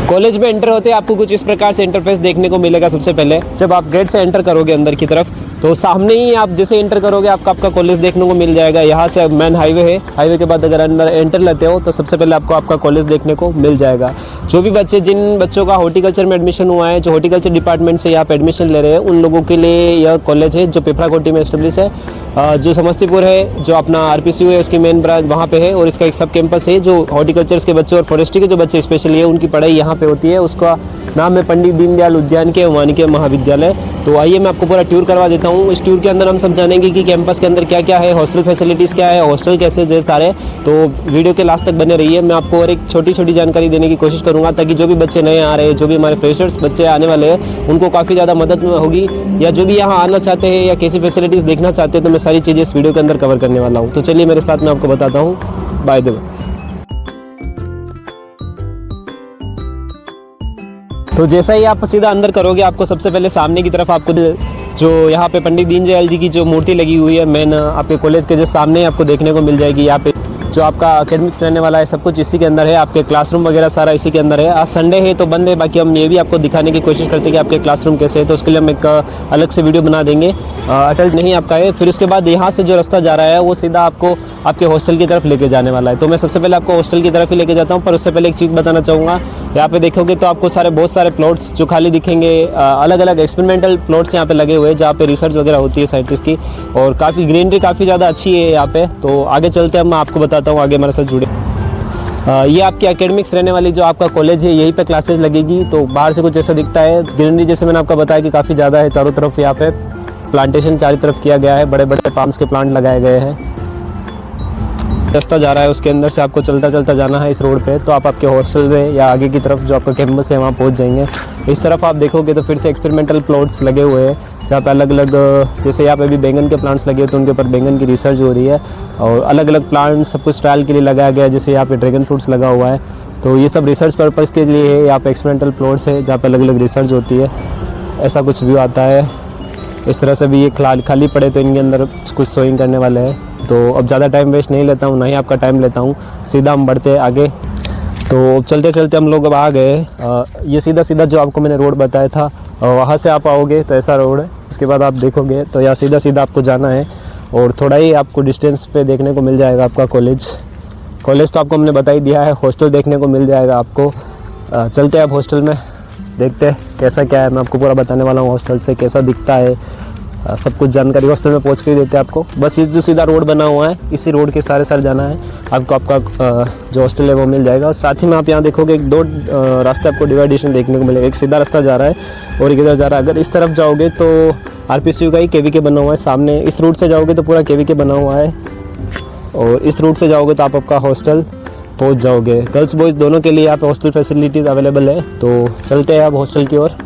College में enter होते आपको कुछ इस प्रकार से इंटरफेस देखने को मिलेगा। सबसे पहले जब आप गेट से एंटर करोगे अंदर की तरफ तो सामने ही आप जैसे एंटर करोगे आपका कॉलेज देखने को मिल जाएगा। यहाँ से मेन हाईवे है, हाईवे के बाद अगर अंदर एंटर लेते हो तो सबसे पहले आपको आपका कॉलेज देखने को मिल जाएगा। जो भी बच्चे जिन बच्चों का हॉर्टिकल्चर में एडमिशन हुआ है, जो हॉर्टिकल्चर डिपार्टमेंट से यहाँ पे एडमिशन ले रहे हैं, उन लोगों के लिए यह कॉलेज है जो पिपराकोटी में एस्टेब्लिश है। जो समस्तीपुर है, जो अपना RPCU है उसकी मेन ब्रांच वहाँ पे है और इसका एक सब कैंपस है जो हॉर्टिकल्चर्स के बच्चे और फॉरेस्ट्री के जो बच्चे स्पेशली है उनकी पढ़ाई यहाँ पे होती है। उसका नाम है पंडित दीनदयाल उद्यान के वानिकी महाविद्यालय। तो आइए मैं आपको पूरा टूर करवा देता हूँ। इस टूर के अंदर हम सब जानेंगे कि कैंपस के अंदर क्या क्या है, हॉस्टल फैसिलिटीज़ क्या है, हॉस्टल कैसे है सारे। तो वीडियो के लास्ट तक बने रहिए। मैं आपको और एक छोटी छोटी जानकारी देने की कोशिश करूँगा ताकि जो भी बच्चे नए आ रहे हैं, जो भी हमारे फ्रेशर्स बच्चे आने वाले हैं, उनको काफ़ी ज़्यादा मदद होगी। या जो भी यहाँ आना चाहते हैं या कैसी फैसिलिटीज़ देखना चाहते हैं, तो मैं सारी चीज़ें इस वीडियो के अंदर कवर करने वाला हूँ। तो चलिए मेरे साथ मैं आपको बताता हूँ। By the way. तो जैसा ही आप सीधा अंदर करोगे आपको सबसे पहले सामने की तरफ आपको जो यहाँ पे पंडित दीनदयाल जी की जो मूर्ति लगी हुई है मेन आपके कॉलेज के जो सामने आपको देखने को मिल जाएगी। यहाँ पे जो आपका एकेडमिक्स रहने वाला है सब कुछ इसी के अंदर है। आपके क्लासरूम वगैरह सारा इसी के अंदर है। आज संडे है तो बंद है, बाकी हम ये भी आपको दिखाने की कोशिश करते हैं कि आपके क्लासरूम कैसे है। तो उसके लिए हम एक अलग से वीडियो बना देंगे। अटल नहीं आपका है। फिर उसके बाद यहाँ से जो रास्ता जा रहा है वो सीधा आपको आपके हॉस्टल की तरफ लेके जाने वाला है। तो मैं सबसे पहले आपको हॉस्टल की तरफ ही लेके जाता हूँ, पर उससे पहले एक चीज़ बताना चाहूँगा। यहाँ पे देखोगे तो आपको बहुत सारे प्लॉट्स जो खाली दिखेंगे, अलग अलग एक्सपेरिमेंटल प्लॉट्स यहाँ पे लगे हुए हैं जहाँ पे रिसर्च वगैरह होती है साइंटिस्ट की, और काफ़ी ग्रीनरी काफ़ी ज़्यादा अच्छी है यहाँ पे। तो आगे चलते हैं, मैं आपको बताता हूँ, आगे हमारे साथ जुड़े। ये आपकी एकेडमिक्स रहने वाली जो आपका कॉलेज है, यहीं पे क्लासेस लगेगी। तो बाहर से कुछ ऐसा दिखता है। ग्रीनरी जैसे मैंने आपको बताया कि काफ़ी ज़्यादा है चारों तरफ। यहाँ पे प्लांटेशन चारों तरफ किया गया है, बड़े बड़े पाम्स के प्लांट लगाए गए हैं। रास्ता जा रहा है उसके अंदर से आपको चलता चलता जाना है इस रोड पे। तो आप आपके हॉस्टल में या आगे की तरफ जो आपका कैंपस है वहाँ पहुँच जाएंगे। इस तरफ आप देखोगे तो फिर से एक्सपेरिमेंटल प्लॉट्स लगे हुए हैं जहाँ पे अलग अलग, जैसे यहाँ पे भी बैंगन के प्लांट्स लगे हुए तो उनके ऊपर बैंगन की रिसर्च हो रही है। और अलग अलग प्लांट्स सब कुछ ट्रायल के लिए लगाया गया है। जैसे यहाँ पे ड्रैगन फ्रूट्स लगा हुआ है, तो ये सब रिसर्च पर्पज़ के लिए है। यहाँ पे एक्सपेरिमेंटल प्लॉट्स है जहाँ पे अलग अलग रिसर्च होती है। ऐसा कुछ व्यू आता है। इस तरह से भी ये खाली पड़े तो इनके अंदर कुछ सोइंग करने वाले हैं। तो अब ज़्यादा टाइम वेस्ट नहीं लेता हूँ, ना ही आपका टाइम लेता हूँ, सीधा हम बढ़ते हैं आगे। तो चलते चलते हम लोग अब आ गए। ये सीधा सीधा जो आपको मैंने रोड बताया था वहाँ से आप आओगे तो ऐसा रोड है। उसके बाद आप देखोगे तो यहाँ सीधा सीधा आपको जाना है और थोड़ा ही आपको डिस्टेंस पे देखने को मिल जाएगा आपका कॉलेज। तो आपको हमने बता ही दिया है। हॉस्टल देखने को मिल जाएगा आपको। चलते हैं अब हॉस्टल में, देखते हैं कैसा क्या है। मैं आपको पूरा बताने वाला हूँ हॉस्टल से कैसा दिखता है, सब कुछ जानकारी हॉस्टल में पहुंच के ही देते हैं आपको। बस ये जो सीधा रोड बना हुआ है इसी रोड के सारे जाना है आपको। आपका जो हॉस्टल है वो मिल जाएगा। और साथ ही में आप यहाँ देखोगे एक दो रास्ते आपको डिवाइडेशन देखने को मिलेगा। एक सीधा रास्ता जा रहा है और एक इधर जा रहा है। अगर इस तरफ जाओगे तो RPCU का ही KVK बना हुआ है सामने। इस रूट से जाओगे तो पूरा KVK बना हुआ है, और इस रूट से जाओगे तो आप आपका हॉस्टल पहुँच जाओगे। गर्ल्स बॉयज़ दोनों के लिए यहाँ पे हॉस्टल फैसिलिटीज़ अवेलेबल है। तो चलते हैं अब हॉस्टल की ओर।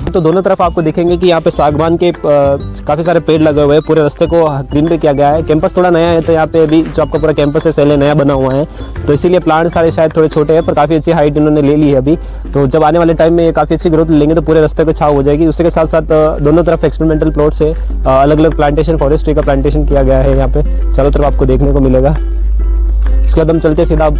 तो दोनों तरफ आपको दिखेंगे कि यहाँ पे सागवान के काफ़ी सारे पेड़ लगे हुए हैं। पूरे रास्ते को ग्रीन पे किया गया है। कैंपस थोड़ा नया है तो यहाँ पे अभी जो आपका पूरा कैंपस है पहले नया बना हुआ है, तो इसीलिए प्लांट सारे शायद थोड़े छोटे हैं, पर काफ़ी अच्छी हाइट इन्होंने ले ली है अभी। तो जब आने वाले टाइम में ये काफ़ी अच्छी ग्रोथ लेंगे तो पूरे रास्ते को छाव हो जाएगी। उसी के साथ साथ दोनों तरफ एक्सपेरिमेंटल प्लॉट से अलग अलग प्लांटेशन, फॉरेस्ट्री का प्लांटेशन किया गया है यहाँ पे चारों तरफ आपको देखने को मिलेगा। उसके बाद हम चलते सीधा,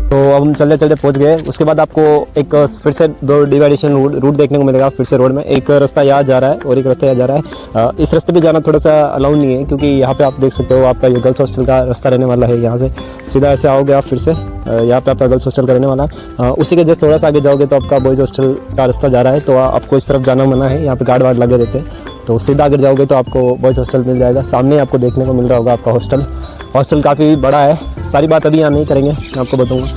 तो अब हम चलते चलते पहुंच गए। उसके बाद आपको एक फिर से दो डिवाइडेशन रूट देखने को मिलेगा। फिर से रोड में एक रास्ता यहाँ जा रहा है और एक रास्ता यहाँ जा रहा है। इस रास्ते पे जाना थोड़ा सा अलाउ नहीं है क्योंकि यहाँ पे आप देख सकते हो आपका ये गर्ल्स हॉस्टल का रास्ता रहने वाला है। यहाँ से सीधा ऐसे आओगे आप, फिर से यहाँ पे आपका गर्ल्स हॉस्टल का रहने वाला है। उसी के जस्ट थोड़ा सा आगे जाओगे तो आपका बॉयज़ हॉस्टल का रास्ता जा रहा है। तो आपको इस तरफ जाना मना है, यहाँ पे गार्ड वार्ड लगे रहते हैं। तो सीधा अगर जाओगे तो आपको बॉयज़ हॉस्टल मिल जाएगा। सामने आपको देखने को मिल रहा होगा आपका हॉस्टल काफ़ी बड़ा है। सारी बात अभी यहाँ नहीं करेंगे, मैं आपको बताऊँगा।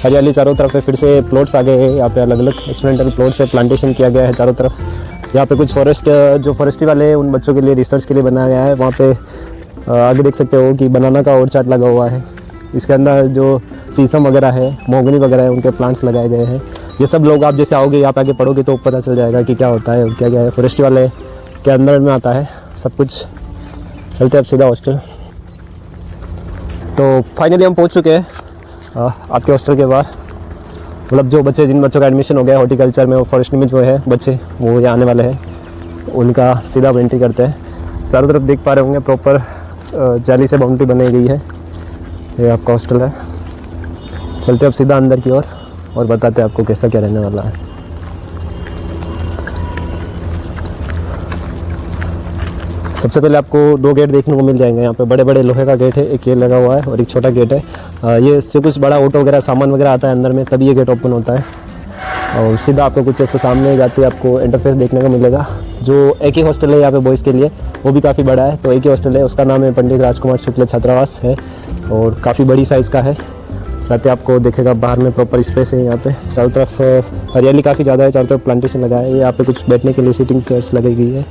हरियाली चारों तरफ है। फिर से प्लॉट्स आ गए हैं यहाँ पे, अलग अलग एक्सपेरिमेंटल प्लॉट से प्लांटेशन किया गया है चारों तरफ। यहाँ पे कुछ जो फॉरेस्ट्री वाले हैं उन बच्चों के लिए रिसर्च के लिए बनाया गया है। वहाँ पे आगे देख सकते हो कि बनाना का और चार्ट लगा हुआ है। इसके अंदर जो शीशम वगैरह है, मोगनी वगैरह है, उनके प्लांट्स लगाए गए हैं। ये सब लोग आप जैसे आओगे यहाँ पे आगे पढ़ोगे तो पता चल जाएगा कि क्या होता है और क्या क्या है। फॉरेस्ट्री वाले के अंदर में आता है सब कुछ। चलते अब सीधा हॉस्टल। तो फाइनली हम पहुँच चुके हैं आपके हॉस्टल के बाहर। मतलब जो बच्चे जिन बच्चों का एडमिशन हो गया हॉर्टिकल्चर में और फॉरेस्ट्री में जो है बच्चे वो यहाँ आने वाले हैं, उनका सीधा एंट्री करते हैं। चारों तरफ देख पा रहे होंगे प्रॉपर जाली से बाउंड्री बनाई गई है। ये आपका हॉस्टल है। चलते अब सीधा अंदर की ओर और बताते हैं आपको कैसा क्या रहने वाला है। सबसे पहले आपको 2 गेट देखने को मिल जाएंगे। यहाँ पे बड़े बड़े लोहे का गेट है, एक ये लगा हुआ है और एक छोटा गेट है। ये इससे कुछ बड़ा ऑटो वगैरह सामान वगैरह आता है अंदर में, तभी ये गेट ओपन होता है। और सीधा आपको कुछ ऐसे सामने जाते आपको इंटरफेस देखने को मिलेगा। जो एक ही हॉस्टल है यहाँ पे बॉयज़ के लिए, वो भी काफ़ी बड़ा है। तो एक ही हॉस्टल है, उसका नाम है पंडित राजकुमार शुक्ल छात्रावास है और काफ़ी बड़ी साइज़ का है। साथ ही आपको देखेगा बाहर में प्रॉपर स्पेस है। यहाँ पे चारों तरफ हरियाली काफ़ी ज़्यादा है, चारों तरफ प्लांटेशन लगा है। यहाँ पे कुछ बैठने के लिए सीटिंग चेयर्स लगाई गई है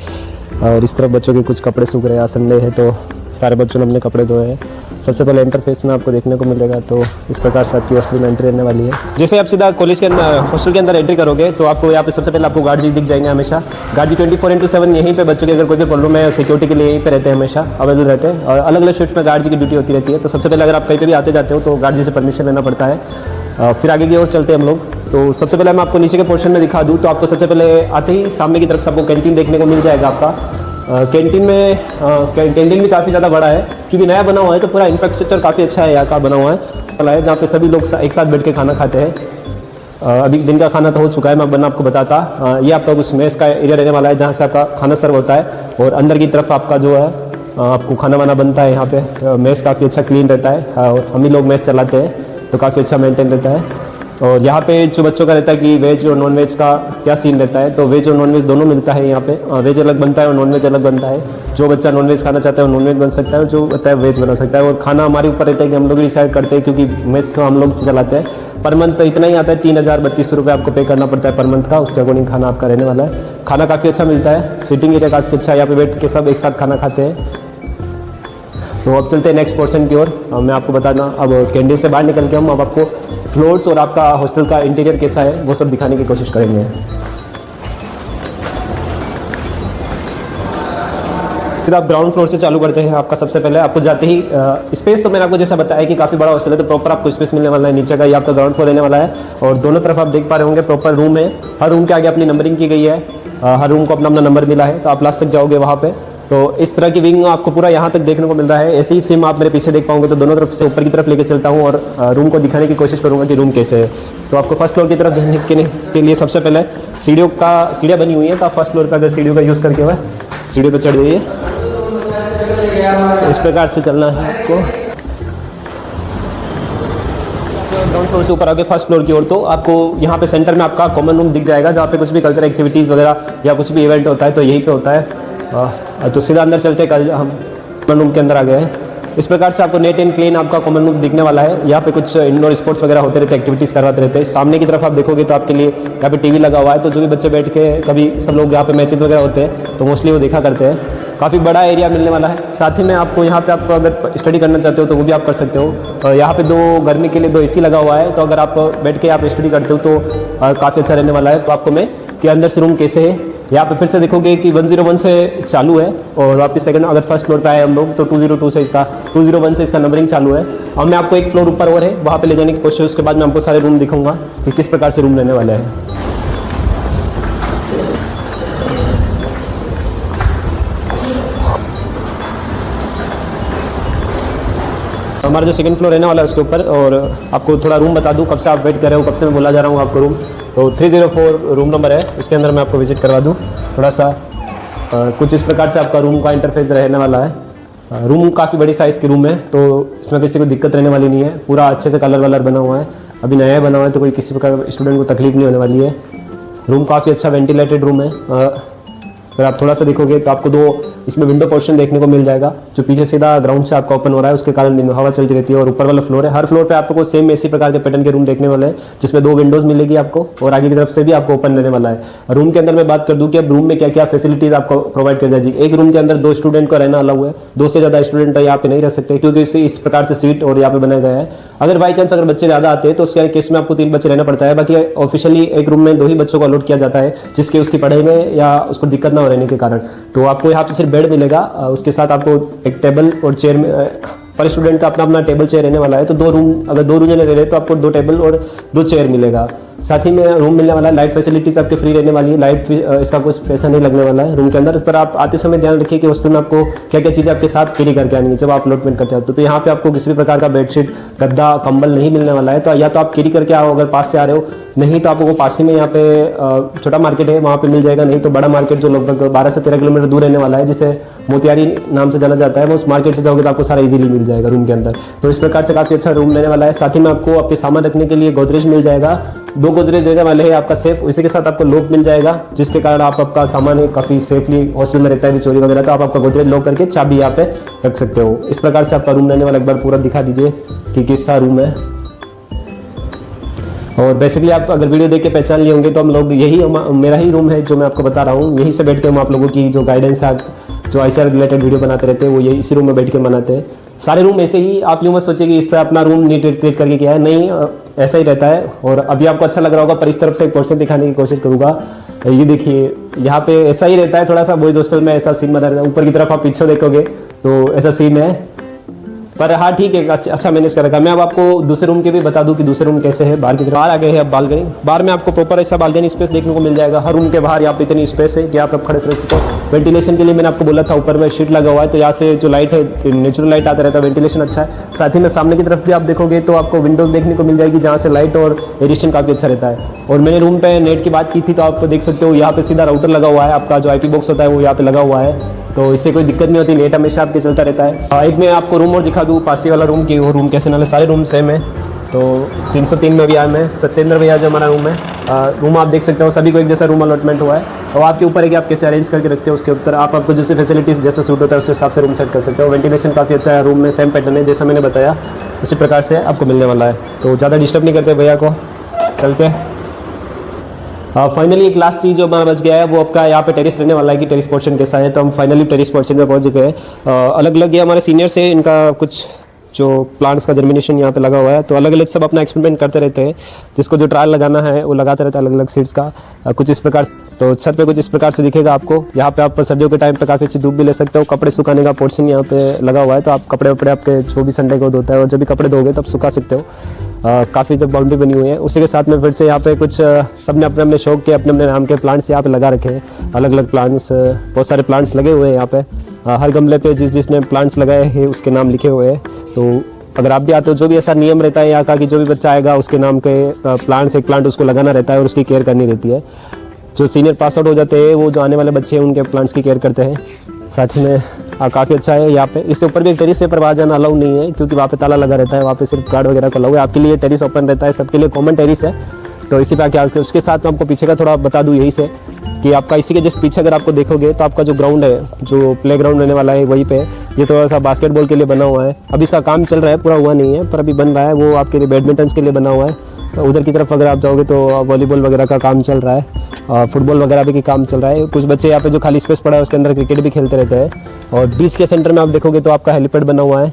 और इस तरफ बच्चों के कुछ कपड़े सूख रहे हैं। संडे है तो सारे बच्चों ने अपने कपड़े धोए हैं। सबसे पहले इंटरफेस में आपको देखने को मिलेगा, तो इस प्रकार से आपकी हॉस्टल में एंट्री रहने वाली है। जैसे आप सीधा कॉलेज के अंदर हॉस्टल के अंदर एंट्री करोगे तो आपको यहाँ पे सबसे पहले आपको गार्ड जी दिख जाएंगे हमेशा। गार्ड जी 24/7 यहीं पे बच्चों के अगर कोई भी प्रॉब्लम है सिक्योरिटी के लिए यहीं पे रहते हैं, हमेशा अवेलेबल रहते हैं। और अलग अलग शिफ्ट में गार्ड जी की ड्यूटी होती रहती है। तो सबसे पहले अगर आप कहीं पर भी आते जाते हो तो गार्ड जी से परमिशन लेना पड़ता है। फिर आगे की ओर चलते हैं हम लोग। तो सबसे पहले मैं आपको नीचे के पोर्शन में दिखा दूँ तो आपको सबसे पहले आते ही सामने की तरफ से आपको कैंटीन देखने को मिल जाएगा। आपका कैंटीन में कैंटीन भी काफ़ी ज़्यादा बड़ा है क्योंकि नया बना हुआ है, तो पूरा इंफ्रास्ट्रक्चर काफ़ी अच्छा है यहाँ का बना हुआ है जहाँ पे सभी लोग एक साथ बैठ के खाना खाते हैं। अभी दिन का खाना तो हो चुका है, मैं आपको बताता। ये आपका कुछ मेस का एरिया रहने वाला है जहाँ से आपका खाना सर्व होता है और अंदर की तरफ आपका जो है आपको खाना वाना बनता है। यहाँ पे मेस काफ़ी अच्छा क्लीन रहता है और हम ही लोग मेस चलाते हैं तो काफ़ी अच्छा मेंटेन रहता है। और यहाँ पे जो बच्चों का रहता है कि वेज और नॉन वेज का क्या सीन रहता है, तो वेज और नॉन वेज दोनों मिलता है यहाँ पे। वेज अलग बनता है और नॉन वेज अलग बनता है। जो बच्चा नॉन वेज खाना चाहता है वो नॉन वेज बन सकता है, जो बच्चा वेज बना सकता है। और खाना हमारे ऊपर रहता है कि हम लोग डिसाइड करते हैं क्योंकि मेस हम लोग चलाते हैं। पर मंथ इतना ही आता है, 3032 रुपये आपको पे करना पड़ता है पर मंथ का। उसके अकॉर्डिंग खाना आपका रहने वाला है। खाना काफ़ी अच्छा मिलता है, सिटिंग एरिया काफ़ी अच्छा है, यहाँ पे बैठ के सब एक साथ खाना खाते हैं। तो अब चलते हैं नेक्स्ट पोर्शन की ओर। मैं आपको बताना अब कैंटीन से बाहर निकल के हम अब आपको फ्लोर्स और आपका हॉस्टल का इंटीरियर कैसा है वो सब दिखाने की कोशिश करेंगे। फिर आप ग्राउंड फ्लोर से चालू करते हैं। आपका सबसे पहले आपको जाते ही स्पेस तो मैंने आपको जैसा बताया कि काफ़ी बड़ा हॉस्टल है, तो प्रॉपर आपको स्पेस मिलने वाला है। नीचे का ये आपका ग्राउंड फ्लोर रहने वाला है और दोनों तरफ आप देख पा रहे होंगे प्रॉपर रूम है। हर रूम के आगे अपनी नंबरिंग की गई है, हर रूम को अपना अपना नंबर मिला है। तो आप लास्ट तक जाओगे वहाँ पे तो इस तरह की विंग आपको पूरा यहाँ तक देखने को मिल रहा है। ऐसे ही सेम आप मेरे पीछे देख पाओगे। तो दोनों तरफ से ऊपर की तरफ लेके चलता हूँ और रूम को दिखाने की कोशिश करूँगा कि रूम कैसे है। तो आपको फर्स्ट फ्लोर की तरफ जाने के लिए सबसे पहले सीढ़ियाँ बनी हुई हैं। तो आप फर्स्ट फ्लोर पर अगर सीढ़ियों का यूज़ करके हुआ सीढ़ियों पर चढ़ जाइए। इस प्रकार से चलना है आपको ग्राउंड फ्लोर से ऊपर आगे फर्स्ट फ्लोर की ओर। तो आपको यहाँ पे सेंटर में आपका कॉमन रूम दिख जाएगा जहाँ पे कुछ भी कल्चरल एक्टिविटीज़ वगैरह या कुछ भी इवेंट होता है तो यहीं पे होता है। तो सीधा अंदर चलते कल हम कॉमन रूम के अंदर आ गए हैं। इस प्रकार से आपको नेट एंड क्लीन आपका कॉमन रूम दिखने वाला है। यहाँ पे कुछ इंडोर स्पोर्ट्स वगैरह होते रहते हैं, एक्टिविटीज़ करवाते रहते हैं। सामने की तरफ आप देखोगे तो आपके लिए यहाँ पे टीवी लगा हुआ है, तो जो भी बच्चे बैठ के कभी सब लोग यहाँ पे मैचेस वगैरह होते हैं तो मोस्टली वो देखा करते हैं। काफ़ी बड़ा एरिया मिलने वाला है। साथ ही में आपको यहाँ पे आप अगर स्टडी करना चाहते हो तो वो भी आप कर सकते हो। यहाँ पे गर्मी के लिए 2 AC लगा हुआ है, तो अगर आप बैठ के आप स्टडी करते हो तो काफ़ी अच्छा रहने वाला है। तो आपको मैं कि अंदर से रूम कैसे है यहाँ पे फिर से देखोगे कि 101 से चालू है और वापस सेकंड अगर फर्स्ट फ्लोर पे आए हम लोग तो 201 से इसका नंबरिंग चालू है। अब मैं आपको एक फ्लोर ऊपर और है वहाँ पे ले जाने की कोशिश, उसके बाद मैं आपको सारे रूम दिखाऊंगा कि किस प्रकार से रूम रहने वाले हैं। हमारा जो सेकंड फ्लोर रहने वाला है उसके ऊपर। और आपको थोड़ा रूम बता दूं, कब से आप वेट कर रहे हो, कब से मैं बोला जा रहा हूँ आपको रूम। तो 304 रूम नंबर है, इसके अंदर मैं आपको विजिट करवा दूं थोड़ा सा। कुछ इस प्रकार से आपका रूम का इंटरफेस रहने वाला है। रूम काफ़ी बड़ी साइज़ की रूम है तो इसमें किसी को दिक्कत रहने वाली नहीं है। पूरा अच्छे से कलर वलर बना हुआ है, अभी नया बना हुआ है तो कोई किसी प्रकार स्टूडेंट को तकलीफ नहीं होने वाली है। रूम काफ़ी अच्छा वेंटिलेटेड रूम है। अगर आप थोड़ा सा देखोगे तो आपको 2 इसमें विंडो पोर्शन देखने को मिल जाएगा, जो पीछे सीधा ग्राउंड से आपका ओपन हो रहा है, उसके कारण हवा चलती रहती है। और ऊपर वाला फ्लोर है, हर फ्लोर पे आपको सेम इसी प्रकार के पैटर्न के रूम देखने वाले हैं, जिसमें 2 विंडोज मिलेगी आपको और आगे की तरफ से भी आपको ओपन रहने वाला है। रूम के अंदर मैं बात कर दूं कि अब रूम में क्या क्या फैसिलिटीज आपको प्रोवाइड कर जाएगी। एक रूम के अंदर 2 स्टूडेंट को रहना अलाउ है, 2 से ज़्यादा स्टूडेंट यहाँ पे नहीं रह सकते क्योंकि इस प्रकार से सीट और यहाँ पे बनाया गया है। अगर बाई चांस अगर बच्चे ज़्यादा आते हैं तो उसके केस में आपको 3 बच्चे रहना पड़ता है। बाकी ऑफिशियली एक रूम में 2 ही बच्चों को अलॉट किया जाता है, जिसके उसकी पढ़ाई में या उसको दिक्कत ना हो रहने के कारण। तो आपको यहाँ पे सिर्फ बेड मिलेगा, उसके साथ आपको एक टेबल और चेयर में पर स्टूडेंट का अपना अपना टेबल चेयर रहने वाला है। तो 2 रूम, अगर 2 जने रह रहे तो आपको 2 टेबल और 2 चेयर मिलेगा। साथ ही में रूम मिलने वाला है, लाइट फैसिलिटीज़ आपके फ्री रहने वाली है, लाइट इसका कुछ पैसा नहीं लगने वाला है रूम के अंदर। पर आप आते समय ध्यान रखिए कि हॉस्टल में आपको क्या क्या चीज़ें आपके साथ कैरी करके आनी है जब आप अलॉटमेंट करते हो। तो यहाँ पे आपको किसी भी प्रकार का बेडशीट, गद्दा, कंबल नहीं मिलने वाला है। तो या तो आप कैरी करके आओ अगर पास से आ रहे हो, नहीं तो आपको पास ही में यहाँ पे छोटा मार्केट है वहाँ पे मिल जाएगा, नहीं तो बड़ा मार्केट जो लगभग 12 से 13 किलोमीटर दूर रहने वाला है, जिसे मोतियारी नाम से जाना जाता है, वो उस मार्केट से जाओगे तो आपको सारा इजीली मिल जाएगा रूम के अंदर। तो इस प्रकार से काफ़ी अच्छा रूम रहने वाला है। साथ ही में आपको आपके सामान रखने के लिए गोदरेज मिल जाएगा, 2 गोदरेज देने वाले हैं आपका सेफ, इसी के साथ आपको लॉक मिल जाएगा, जिसके कारण आप आपका सामान काफ़ी सेफली हॉस्टल में रहता है चोरी वगैरह, तो आप आपका गोदरेज लॉक करके चाबी यहाँ पे रख सकते हो। इस प्रकार से आपका रूम रहने वाला, एक बार पूरा दिखा दीजिए कि किसका रूम है। और बेसिकली आप अगर वीडियो देख के पहचान लिए होंगे तो हम लोग मेरा ही रूम है जो मैं आपको बता रहा हूँ। यहीं से बैठ के हम आप लोगों की जो गाइडेंस है, जो ICAR रिलेटेड वीडियो बनाते रहते हैं, वो यही इसी रूम में बैठ के बनाते हैं। सारे रूम ऐसे ही, आप यूँ मत सोचिए कि इस तरह अपना रूम नीट क्रिएट करके किया है, नहीं, ऐसा ही रहता है। और अभी आपको अच्छा लग रहा होगा, पर इस तरफ से एक पोर्शन दिखाने की कोशिश करूँगा। ये देखिए यहाँ पे ऐसा ही रहता है, थोड़ा सा बॉयज हॉस्टल में ऐसा सीन बना रहता है। ऊपर की तरफ आप पीछे देखोगे तो ऐसा सीन है, पर हाँ ठीक है, अच्छा मैनेज कर रखा। मैं अब आपको दूसरे रूम के भी बता दूं कि दूसरे रूम कैसे है। बाहर की तरफ बाहर आ गए हैं अब बालकनी। बाहर में आपको प्रॉपर ऐसा बालकनी स्पेस देखने को मिल जाएगा। हर रूम के बाहर यहाँ पे इतनी स्पेस है कि आप खड़े रह सकते हो। वेंटिलेशन के लिए मैंने आपको बोला था, ऊपर में शीट लगा हुआ है, तो यहाँ से जो लाइट है नेचुरल लाइट आता रहता है, वेंटिलेशन अच्छा है। साथ ही में सामने की तरफ भी आप देखोगे तो आपको विंडोज देखने को मिल जाएगी, जहाँ से लाइट और एडिशन काफ़ी अच्छा रहता है। और मैंने रूम पे नेट की बात की थी, तो आप देख सकते हो यहाँ पे सीधा राउटर लगा हुआ है, आपका जो IP बॉक्स होता है वो यहाँ पे लगा हुआ है, तो इससे कोई दिक्कत नहीं होती, नेट हमेशा आपके चलता रहता है। एक मैं आपको रूम और दिखा दूँ, पासी वाला रूम की, वो रूम कैसे नाले सारे रूम सेम है। तो 303 में भी आया मैं, सत्येंद्र भैया जो हमारा रूम है, रूम आप देख सकते हो, सभी को एक जैसा रूम अलॉटमेंट हुआ है। और आपके ऊपर है कि आप कैसे अरेंज करके रखते हो, उसके ऊपर आपको जैसे फैसिलिटीज़ जैसे सूट होता है उस हिसाब से रूम सेट कर सकते हो। वेंटिलेशन काफ़ी अच्छा है रूम में, सेम पैटर्न है जैसा मैंने बताया, उसी प्रकार से आपको मिलने वाला है। तो ज़्यादा डिस्टर्ब नहीं करते भैया को, चलते हैं। फाइनली एक लास्ट चीज़ जो हमारा बच गया है, वो आपका यहाँ पे टेरिस रहने वाला है कि टेरिस पोर्शन कैसा है। तो हम फाइनली टेरिस पोर्शन में पहुँच चुके हैं। अलग अलग ये हमारे सीनियर्स है, इनका कुछ जो प्लांट्स का जर्मिनेशन यहाँ पे लगा हुआ है, तो अलग अलग सब अपना एक्सपेरिमेंट करते रहते हैं। जिसको जो ट्रायल लगाना है वो लगाते रहता है अलग अलग सीड्स का, कुछ इस प्रकार। तो छत पे कुछ इस प्रकार से दिखेगा आपको। यहाँ पे आप सर्दियों के टाइम पे काफ़ी अच्छी धूप भी ले सकते हो। कपड़े सुखाने का पोर्शन यहाँ पे लगा हुआ है, तो आप कपड़े वपड़े आपके जो भी संडे को धोता है और जब भी कपड़े धोगे तब सुखा सकते हो। काफ़ी जब बाउंड्री बनी हुई है, उसी के साथ में फिर से यहाँ पे कुछ सबने अपने अपने शौक के अपने अपने नाम के प्लांट्स यहाँ पे लगा रखे हैं। अलग अलग प्लांट्स, बहुत सारे प्लांट्स लगे हुए हैं यहाँ पे। हर गमले पे जिसने प्लांट्स लगाए हैं उसके नाम लिखे हुए हैं। तो अगर आप भी आते हो, जो भी ऐसा नियम रहता है यहाँ का कि जो भी बच्चा आएगा उसके नाम के प्लांट्स, एक प्लांट उसको लगाना रहता है और उसकी केयर करनी रहती है। जो सीनियर पास आउट हो जाते हैं वो जो आने वाले बच्चे हैं उनके प्लांट्स की केयर करते हैं। साथ ही में काफ़ी अच्छा है यहाँ पे। इससे ऊपर भी एक टेरिस पर बाहर जाना अलाउ नहीं है, क्योंकि वहाँ पे ताला लगा रहता है, वहाँ पे सिर्फ गार्ड वगैरह को अलाउ है। आपके लिए टेरिस ओपन रहता है, सबके लिए कॉमन टेरिस है। तो इसी पे आके उसके साथ मैं आपको पीछे का थोड़ा बता दूँ यही से कि आपका इसी के जस्ट पीछे अगर आपको देखोगे तो आपका जो ग्राउंड है, जो प्ले ग्राउंड रहने वाला है वहीं पे, ये थोड़ा सा बास्केटबॉल के लिए बना हुआ है। अभी इसका काम चल रहा है, पूरा हुआ नहीं है, पर अभी बन रहा है। वो आपके लिए बैडमिंटन के लिए बना हुआ है। उधर की तरफ अगर आप जाओगे तो वॉलीबॉल वगैरह का काम चल रहा है, फुटबॉल वगैरह भी काम चल रहा है। कुछ बच्चे यहाँ पे जो खाली स्पेस पड़ा है उसके अंदर क्रिकेट भी खेलते रहते हैं। और बीच के सेंटर में आप देखोगे तो आपका हेलीपैड बना हुआ है।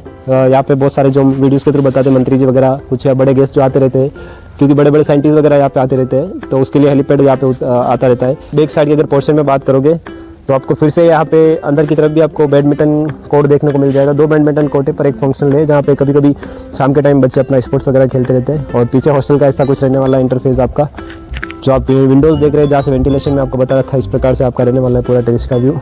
यहाँ पे बहुत सारे जो वीडियोज़ के थ्रू बताते हैं मंत्री जी वगैरह, कुछ बड़े गेस्ट जो आते रहते हैं, क्योंकि बड़े बड़े साइंटिस्ट वगैरह यहाँ पे आते रहते हैं, तो उसके लिए हेलीपैड यहाँ पे आता रहता है। बैक साइड की अगर पोर्शन में बात करोगे तो आपको फिर से यहाँ पे अंदर की तरफ भी आपको बैडमिंटन कोर्ट देखने को मिल जाएगा। 2 बैडमिंटन कोर्ट है पर एक फंक्शनल है, जहाँ पे कभी कभी शाम के टाइम बच्चे अपना स्पोर्ट्स वगैरह खेलते रहते हैं। और पीछे हॉस्टल का ऐसा कुछ रहने वाला इंटरफेस आपका, जो आप विंडोज़ देख रहे हैं, जहाँ से वेंटिलेशन में आपको बता रहा था, इस प्रकार से आपका रहने वाला है पूरा टेरिस का व्यू।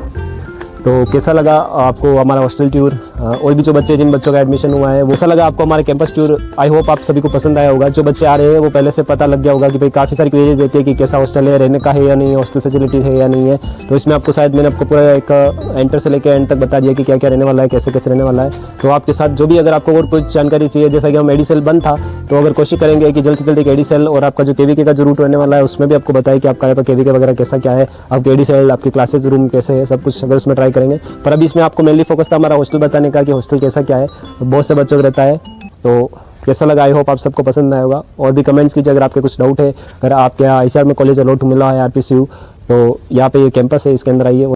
तो कैसा लगा आपको हमारा हॉस्टल टूर, और भी जो बच्चे जिन बच्चों का एडमिशन हुआ है, वैसा लगा आपको हमारा कैंपस टूर? आई होप आप सभी को पसंद आया होगा। जो बच्चे आ रहे हैं वो पहले से पता लग गया होगा कि भाई काफ़ी सारी क्वेरीज रहती है कि कैसा हॉस्टल है, रहने का है या नहीं, हॉस्टल फैसिलिटीज़ है या नहीं है। तो इसमें आपको शायद मैंने आपको पूरा एक एंटर से लेकर एंड तक बता दिया कि क्या क्या रहने वाला है, कैसे कैसे रहने वाला है। तो आपके साथ जो भी अगर आपको और कुछ जानकारी चाहिए, जैसा कि हम एडीसेल बंद था, तो अगर कोशिश करेंगे कि जल्द से जल्द एक एडीसेल और आपका जो केवीके का जो रूट रहने वाला है उसमें भी आपको बताया कि आपका यहाँ पर केवीके वगैरह कैसा क्या है, आपके एडीसेल, आपकी क्लासेज रूम कैसे है, सब कुछ अगर उसमें ट्राई करेंगे। पर अभी इसमें आपको मेनली फोकस था हमारा हॉस्टल बताने का कि हॉस्टल कैसा क्या है, बहुत से बच्चों को रहता है। तो कैसा लगा, आई होप आप सबको पसंद आया होगा। और भी कमेंट्स कीजिए अगर आपके कुछ डाउट है। अगर आपके यहाँ ICAR में कॉलेज अलॉट मिला है RPCU, तो यहाँ पे ये कैंपस है, इसके अंदर आइए।